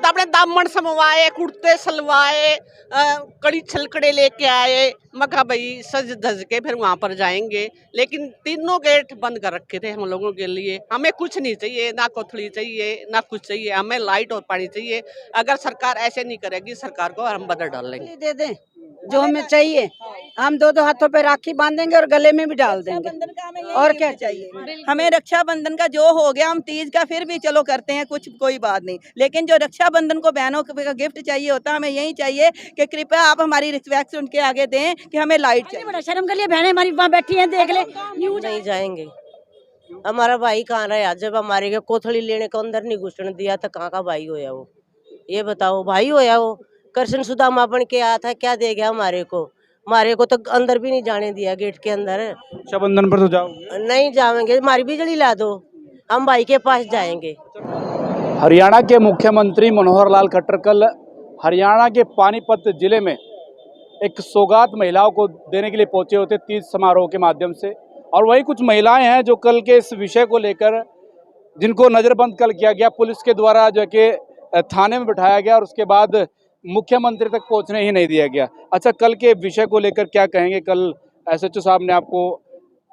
तो अपने दामन समवाए, कुर्ते सलवाए, कड़ी छलकड़े लेके आए। मैं कहा भाई सज धज के फिर वहां पर जाएंगे, लेकिन तीनों गेट बंद कर रखे थे हम लोगों के लिए। हमें कुछ नहीं चाहिए, ना कोथली चाहिए ना कुछ चाहिए, हमें लाइट और पानी चाहिए। अगर सरकार ऐसे नहीं करेगी, सरकार को हम बदल डाल लेंगे। दे दें जो हमें चाहिए, हम दो दो हाथों पे राखी बांधेंगे और गले में भी डाल देंगे। और क्या चाहिए? हमें रक्षाबंधन का जो हो गया, हम तीज का फिर भी चलो करते हैं, कुछ कोई बात नहीं, लेकिन जो रक्षाबंधन को बहनों का गिफ्ट चाहिए होता है, हमें यही चाहिए कि कृपया आप हमारी रिस्पेक्ट उनके आगे दें कि हमें लाइट चाहिए। बड़ा शर्म कर लिया, बहनें हमारी वहाँ बैठी हैं, देख ले। नहीं जाएंगे, हमारा भाई कहाँ रहा? जब हमारे को कोथली लेने को अंदर नहीं घुसने दिया तो कहाँ का भाई होया वो? ये बताओ, भाई होया वो? कृष्ण सुदामा बन के आया था, क्या दे गया हमारे को? हमारे को तो अंदर भी नहीं जाने दिया, गेट के अंदर। रक्षाबंधन पर तो जाओगे? नहीं जाएंगे, हमारी बिजली ला दो, हम भाई के पास जाएंगे। हरियाणा के मुख्यमंत्री मनोहर लाल खट्टर कल हरियाणा के पानीपत जिले में एक सौगात महिलाओं को देने के लिए पहुंचे होते तीज समारोह के माध्यम से, और वही कुछ महिलाएं हैं जो कल के इस विषय को लेकर जिनको नज़रबंद कल किया गया, पुलिस के द्वारा जो कि थाने में बिठाया गया और उसके बाद मुख्यमंत्री तक पहुंचने ही नहीं दिया गया। अच्छा, कल के विषय को लेकर क्या कहेंगे? कल एसएचओ साहब ने आपको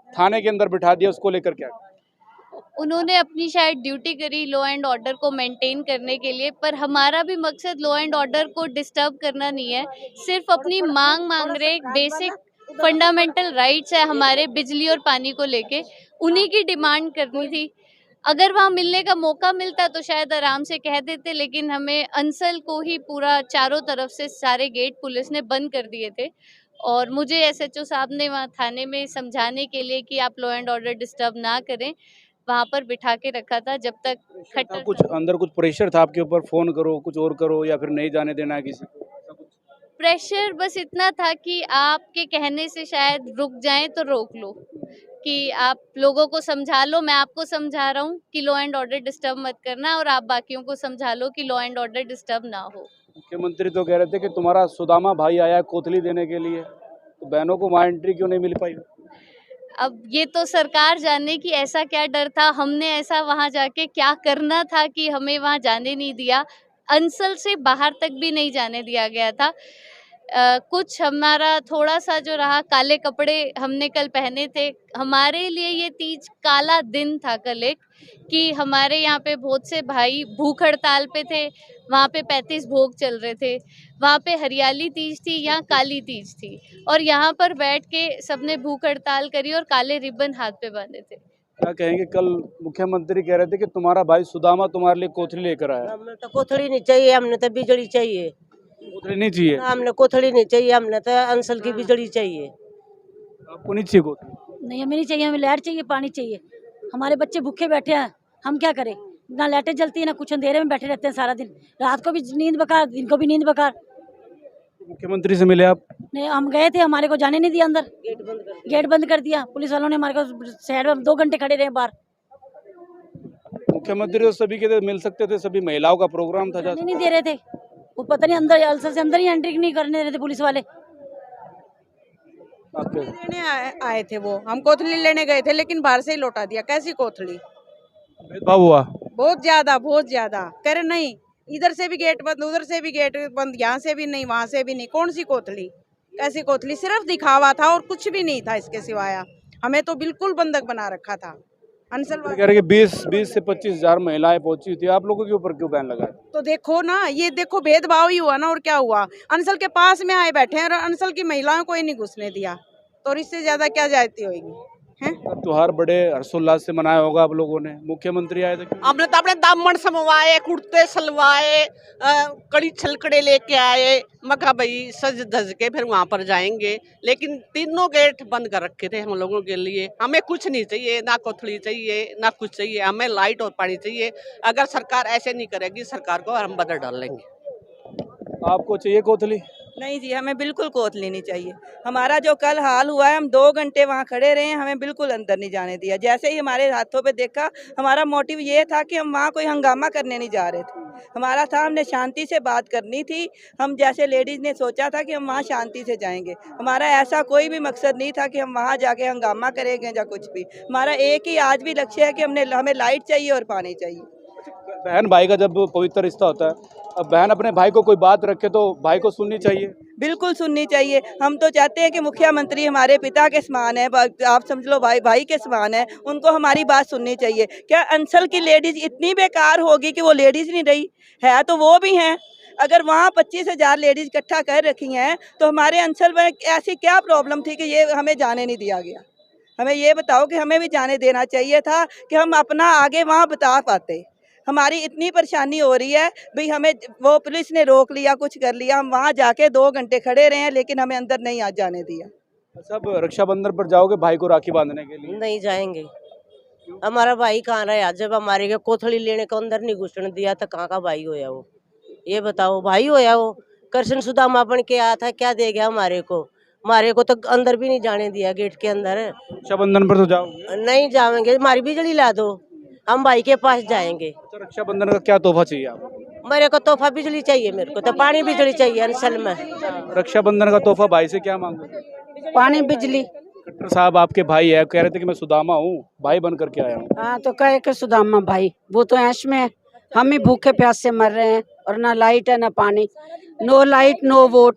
थाने के अंदर बिठा दिया, उसको लेकर क्या? उन्होंने अपनी शायद ड्यूटी करी लॉ एंड ऑर्डर को मेंटेन करने के लिए, पर हमारा भी मकसद लॉ एंड ऑर्डर को डिस्टर्ब करना नहीं है। सिर्फ अपनी मांग रहे बेसिक फंडामेंटल राइट्स है हमारे, बिजली और पानी को लेके, उन्हीं की डिमांड करनी थी। अगर वहाँ मिलने का मौका मिलता तो शायद आराम से कह देते, लेकिन हमें अंसल को ही पूरा चारों तरफ से सारे गेट पुलिस ने बंद कर दिए थे। और मुझे एसएचओ साहब ने वहाँ थाने में समझाने के लिए कि आप लॉ एंड ऑर्डर डिस्टर्ब ना करें, वहाँ पर बिठा के रखा था जब तक खट्टर कुछ अंदर कुछ प्रेशर था आपके ऊपर, फोन करो कुछ और करो, या फिर नहीं जाने देना है किसी को? प्रेशर बस इतना था कि आपके कहने से शायद रुक जाएं तो रोक लो, कि आप लोगों को समझा लो। मैं आपको समझा रहा हूँ कि लॉ एंड ऑर्डर डिस्टर्ब मत करना, और आप बाकियों को समझा लो कि लॉ एंड ऑर्डर डिस्टर्ब ना हो। मुख्यमंत्री तो कह रहे थे कि तुम्हारा सुदामा भाई आया कोथली देने के लिए, तो बहनों को वहाँ एंट्री क्यों नहीं मिल पाई? अब ये तो सरकार जाने की ऐसा क्या डर था, हमने ऐसा वहाँ जाके क्या करना था कि हमें वहाँ जाने नहीं दिया। अंसल से बाहर तक भी नहीं जाने दिया गया था। कुछ हमारा थोड़ा सा जो रहा, काले कपड़े हमने कल पहने थे। हमारे लिए ये तीज काला दिन था कल एक, कि हमारे यहाँ पे बहुत से भाई भूख हड़ताल पे थे, वहाँ पे 35 भोग चल रहे थे। वहाँ पे हरियाली तीज थी, यहाँ काली तीज थी, और यहाँ पर बैठ के सबने भूख हड़ताल करी और काले रिबन हाथ पे बांधे थे। क्या कहेंगे? कल मुख्यमंत्री कह रहे थे कि तुम्हारा भाई सुदामा तुम्हारे लिए कोथली लेकर आया। हमने तो कोथली नहीं चाहिए, हमने तो बिजली चाहिए। कोथली नहीं चाहिए? हमने कोथली नहीं चाहिए, हमने तो अंसल की बिजली चाहिए। आपको नहीं चाहिए कोथली? नहीं, हमें नहीं चाहिए, हमें लाइट चाहिए, पानी चाहिए। हमारे बच्चे भूखे बैठे हैं, हम क्या करें? ना लाइटें जलती है, ना कुछ, अंधेरे में बैठे रहते हैं सारा दिन। रात को भी नींद बेकार, दिन को भी नींद बेकार। मुख्यमंत्री से मिले आप? नहीं, हम गए थे, हमारे को जाने नहीं दिया अंदर, गेट बंद कर दिया। पुलिस वालों ने हमारे को साइड में 2 घंटे खड़े रहे बाहर। मुख्यमंत्री तो सभी के मिल सकते थे, सभी महिलाओं का प्रोग्राम था। नहीं दे रहे थे वो, पता नहीं अंदर अलसर से अंदर ही एंट्री नहीं करने दे रहे थे पुलिस वाले। लेने आए थे वो, हम कोथली लेने गए थे, लेकिन बाहर से ही लौटा दिया। कैसी कोथली? भेदभाव हुआ बहुत ज्यादा। कह रहे नहीं, इधर से भी गेट बंद, उधर से भी गेट बंद, यहाँ से भी नहीं, वहाँ से भी नहीं। कौन सी कोथली? कैसी कोथली? सिर्फ दिखावा था और कुछ भी नहीं था इसके सिवाया। हमें तो बिल्कुल बंधक बना रखा था। अंसल कह रहे कि 20 से 25 हजार महिलाएं पहुंची थी, आप लोगों के ऊपर क्यों बैन लगा? तो देखो ना, ये देखो भेदभाव ही हुआ ना, और क्या हुआ? अंसल के पास में आए बैठे हैं और अंसल की महिलाओं को ही नहीं घुसने दिया, तो इससे ज्यादा क्या जाती होगी? त्योहार बड़े हर्षोल्लास से मनाया होगा आप लोगों ने, मुख्यमंत्री आए थे। हमने तो अपने दामन समवाए, कुर्ते सलवाए, कड़ी छलकड़े लेके आए। मैं कहा भाई सज धज के फिर वहां पर जाएंगे, लेकिन तीनों गेट बंद कर रखे थे हम लोगों के लिए। हमें कुछ नहीं चाहिए, ना कोथली चाहिए ना कुछ चाहिए, हमें लाइट और पानी चाहिए। अगर सरकार ऐसे नहीं करेगी, सरकार को हम बदल डाल लेंगे। आपको चाहिए कोथली? नहीं जी, हमें बिल्कुल कोथली नहीं चाहिए। हमारा जो कल हाल हुआ है, हम 2 घंटे वहाँ खड़े रहे हैं, हमें बिल्कुल अंदर नहीं जाने दिया। जैसे ही हमारे हाथों पे देखा, हमारा मोटिव ये था कि हम वहाँ कोई हंगामा करने नहीं जा रहे थे। हमारा था, हमने शांति से बात करनी थी। हम जैसे लेडीज़ ने सोचा था कि हम वहाँ शांति से जाएंगे। हमारा ऐसा कोई भी मकसद नहीं था कि हम वहाँ जाके हंगामा करेंगे या कुछ भी। हमारा एक ही आज भी लक्ष्य है कि हमें लाइट चाहिए और पानी चाहिए। बहन भाई का जब पवित्र रिश्ता होता है, अब बहन अपने भाई को कोई बात रखे तो भाई को सुननी चाहिए। बिल्कुल सुननी चाहिए। हम तो चाहते हैं कि मुख्यमंत्री हमारे पिता के समान है, आप समझ लो भाई के समान है, उनको हमारी बात सुननी चाहिए। क्या अंचल की लेडीज इतनी बेकार होगी कि वो लेडीज नहीं रही है, तो वो भी हैं। अगर वहाँ 25,000 लेडीज इकट्ठा कर रखी हैं तो हमारे अंचल में ऐसी क्या प्रॉब्लम थी कि ये हमें जाने नहीं दिया गया? हमें ये बताओ कि हमें भी जाने देना चाहिए था कि हम अपना आगे वहाँ बता पाते। हमारी इतनी परेशानी हो रही है भाई, हमें वो पुलिस ने रोक लिया, कुछ कर लिया, हम वहाँ जाके 2 घंटे खड़े रहे हैं लेकिन हमें अंदर नहीं आज जाने दिया। सब रक्षाबंधन पर जाओगे भाई को राखी बांधने के लिए? नहीं जाएंगे। हमारा भाई कहाँ रहा? जब हमारे के कोथली लेने को अंदर नहीं घुसने दिया तो कहाँ का भाई होया वो? ये बताओ, भाई होया वो? कृष्ण सुदामा बन के आया था, क्या दे गया हमारे को तो अंदर भी नहीं जाने दिया गेट के अंदर। रक्षाबंधन पर तो जाओगे? नहीं जाएंगे, हमारी बिजली ला दो, हम भाई के पास जाएंगे। अच्छा, रक्षाबंधन का क्या तोहफा चाहिए आपको? मेरे को तोहफा बिजली चाहिए, मेरे को तो पानी बिजली चाहिए अंचल में। रक्षाबंधन का तोहफा भाई से क्या मांगोगे? पानी बिजली। खट्टर साहब आपके भाई है, कह रहे थे कि मैं सुदामा हूँ, भाई बन करके आया हूँ। हाँ तो कहे के सुदामा भाई, वो तो ऐश में है। हम ही भूखे प्यास से मर रहे हैं और ना लाइट है ना पानी। No light no vote.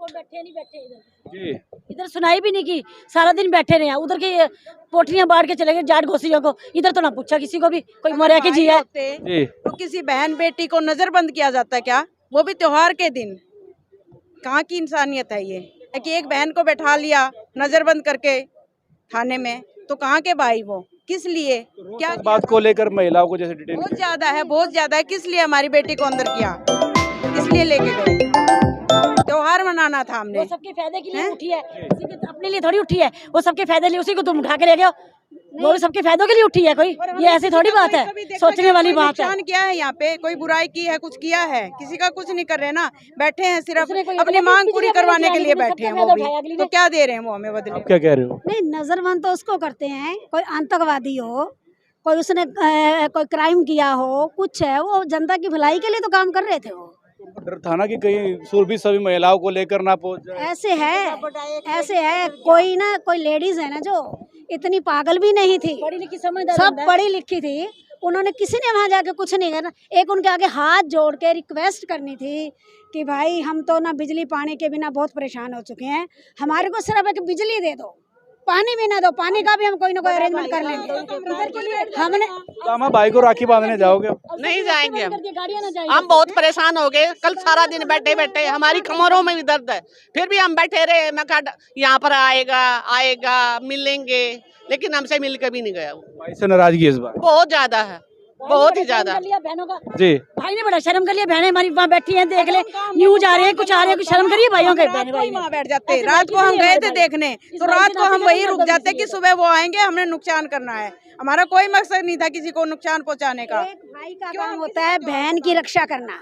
जी, इधर सुनाई भी नहीं की, सारा दिन बैठे रहे हैं। उधर के पोटलियां बांट के चले गए जाट घोसियों को, इधर तो ना पूछा किसी को भी, कोई मरा के जिया है। जी। तो किसी बहन बेटी को नजरबंद किया जाता है क्या? वो भी त्योहार के दिन। कहाँ की इंसानियत है ये कि एक बहन को बैठा लिया नजरबंद करके थाने में, तो कहाँ के भाई वो? किस लिए? क्या इस बात को लेकर महिलाओं को जैसे डिटेन बहुत ज्यादा है, बहुत ज्यादा है। किस लिए हमारी बेटी को अंदर किया? किस लिए लेके गए? त्योहार मनाना था हमने। वो सबके फायदे के लिए उठी है, किसी के अपने लिए थोड़ी उठी है। वो सबके फायदे लिए उसी को तुम उठा के ले गए हो। वो भी सबके फायदों के लिए उठी है कोई, ये ऐसी थोड़ी बात है, सोचने वाली बात है। नुकसान किया है यहाँ पे? कोई बुराई की है, कुछ किया है? किसी का कुछ नहीं कर रहे ना, बैठे हैं सिर्फ अपनी मांग पूरी करवाने के लिए बैठे हैं। वो भी तो क्या दे रहे हैं वो हमें बदले? आप क्या कह रहे हो? नहीं, नजरबंद तो उसको करते हैं कोई आतंकवादी हो, कोई उसने कोई क्राइम किया हो, कुछ है, वो जनता की भलाई के लिए तो काम कर रहे थे। वो डर था ना कि कहीं सुरभि सभी महिलाओं को लेकर ना पहुंच जाए। ऐसे है कोई लेडीज है ना जो इतनी पागल भी नहीं थी, सब पढ़ी लिखी थी। उन्होंने किसी ने वहाँ जाके कुछ नहीं करना, एक उनके आगे हाथ जोड़ के रिक्वेस्ट करनी थी कि भाई हम तो ना बिजली पानी के बिना बहुत परेशान हो चुके हैं, हमारे को सिर्फ एक बिजली दे दो, पानी भी ना दो, पानी का भी हम कोई ना कोई अरेंजमेंट कर लेंगे। हमने सुदामा भाई को राखी बांधने जाओगे? नहीं जाएंगे हम बहुत परेशान हो गए। कल सारा दिन बैठे बैठे हमारी कमरों में भी दर्द है, फिर भी हम बैठे रहे। मैं कहा यहाँ पर आएगा मिलेंगे, लेकिन हमसे मिल के भी नहीं गया। वो भाई से नाराजगी इस बार बहुत ज्यादा है, बहुत ही ज्यादा। बहनों का जी, भाई ने बड़ा शर्म कर लिया, बहनें हमारी वहाँ बैठी हैं, देख ले न्यूज आ रहे हैं, कुछ आ रहे हैं, कुछ शर्म करिए भाइयों के। बहन भाई वहाँ बैठ जाते, रात को हम गए थे देखने, तो रात को हम वही रुक जाते कि सुबह वो आएंगे, हमने नुकसान करना है। हमारा कोई मकसद नहीं था किसी को नुकसान पहुँचाने का। एक भाई का काम होता है बहन की रक्षा करना।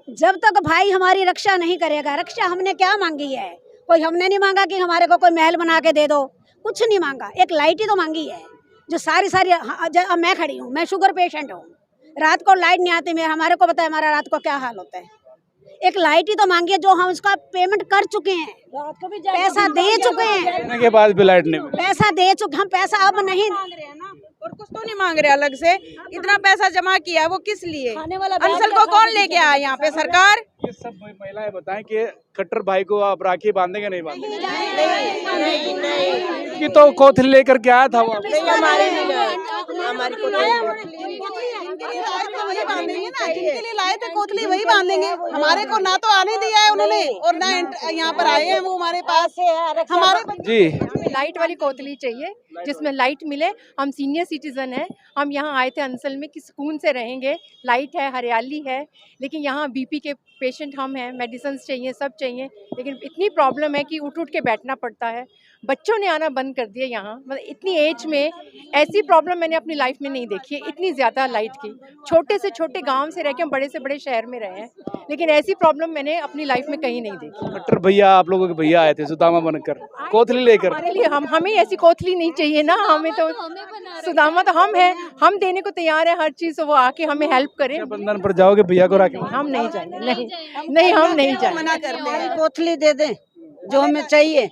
जब तक भाई हमारी रक्षा नहीं करेगा, रक्षा हमने क्या मांगी है? कोई हमने नहीं मांगा कि हमारे को कोई महल बना के दे दो, कुछ नहीं मांगा। एक लाइट ही तो मांगी है, जो सारी अब मैं खड़ी हूँ, मैं शुगर पेशेंट हूँ, रात को लाइट नहीं आती, हमारे को पता है हमारा रात को क्या हाल होता है। एक लाइट ही तो मांगी है, जो हम उसका पेमेंट कर चुके हैं, पैसा दे चुके हैं, के बाद भी लाइट नहीं मिली। पैसा दे चुके, हम पैसा अब नहीं मांग रहे हैं ना, और कुछ तो नहीं मांग रहे अलग से। इतना पैसा जमा किया है वो किस लिए? अंचल को कौन लेके आया यहाँ पे? सरकार। ये सब महिलाएं बताएं कि खट्टर भाई को आप राखी बांधेंगे नहीं बांधेंगे? कि तो कोथली लेकर के आया था वो जिनके लिए लाए थे कोथली वही बांधेंगे। हमारे को ना तो आने दिया है उन्होंने, और ना यहाँ पर आए हैं वो हमारे पास। हमारे जी, लाइट वाली कोतली चाहिए जिसमें लाइट मिले। हम सीनियर सिटीजन हैं, हम यहाँ आए थे अंचल में कि सुकून से रहेंगे, लाइट है, हरियाली है, लेकिन यहाँ बीपी के पेशेंट हम हैं, मेडिसिन चाहिए, सब चाहिए, लेकिन इतनी प्रॉब्लम है कि उठ उठ के बैठना पड़ता है। बच्चों ने आना बंद कर दिया यहाँ, मतलब इतनी एज में ऐसी प्रॉब्लम मैंने अपनी लाइफ में नहीं देखी है, इतनी ज़्यादा लाइट की। छोटे से छोटे गांव से रह के हम बड़े से बड़े शहर में रहे हैं, लेकिन ऐसी प्रॉब्लम मैंने अपनी लाइफ में कहीं नहीं देखी। खट्टर भैया, आप लोगों के भैया आए थे सुदामा बनकर, कोथली लेकर। हमारे लिए हमें ऐसी कोथली नहीं चाहिए ना, हमें तो सुदामा तो हम हैं, हम देने को तैयार है हर चीज़, वो आके हमें हेल्प करे। बंधन पर जाओगे भैया को राखी? हम नहीं जाएंगे, नहीं हम नहीं जाएंगे। मना करते हैं। कोथली दे दें, जो हमें चाहिए।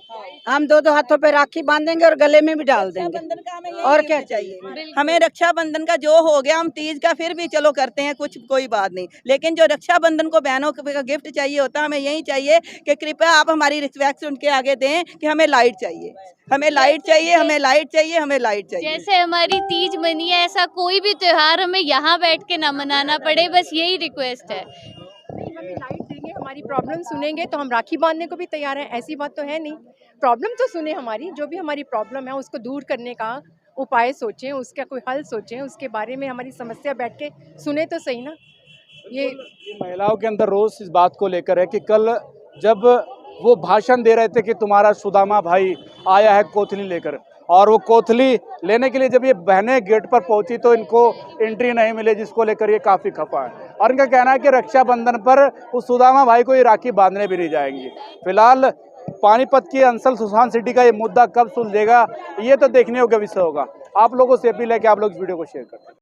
हम दो दो हाथों पे राखी बांधेंगे और गले में भी डाल देंगे। रक्षाबंधन का हमें और और क्या क्या चाहिए? हमें रक्षाबंधन का जो हो गया, हम तीज का फिर भी चलो करते हैं, कुछ कोई बात नहीं, लेकिन जो रक्षाबंधन को बहनों का गिफ्ट चाहिए होता है, हमें यही चाहिए कि कृपया आप हमारी रिस्पेक्ट उनके आगे दें कि हमें लाइट चाहिए, हमें लाइट चाहिए, हमें लाइट चाहिए, हमें लाइट चाहिए। जैसे हमारी तीज मनी है, ऐसा कोई भी त्योहार हमें यहाँ बैठ के ना मनाना पड़े, बस यही रिक्वेस्ट है। नहीं, हमें लाइट देंगे, हमारी प्रॉब्लम सुनेंगे तो हम राखी बांधने को भी तैयार हैं, ऐसी बात तो है नहीं। प्रॉब्लम तो सुने हमारी, जो भी हमारी प्रॉब्लम है उसको दूर करने का उपाय सोचें, उसका कोई हल सोचें, उसके बारे में हमारी समस्या बैठ के सुने तो सही ना। ये महिलाओं के अंदर रोष इस बात को लेकर है कि कल जब वो भाषण दे रहे थे कि तुम्हारा सुदामा भाई आया है कोथली लेकर, और वो कोथली लेने के लिए जब ये बहनें गेट पर पहुंची तो इनको एंट्री नहीं मिली, जिसको लेकर ये काफ़ी खफा है। और इनका कहना है कि रक्षाबंधन पर उस सुदामा भाई को ये राखी बांधने भी नहीं जाएंगी। फिलहाल पानीपत की अंसल सुसान सिटी का ये मुद्दा कब सुलझेगा, ये तो देखने योग्य विषय होगा। आप लोगों से अपील है कि आप लोग इस वीडियो को शेयर करें।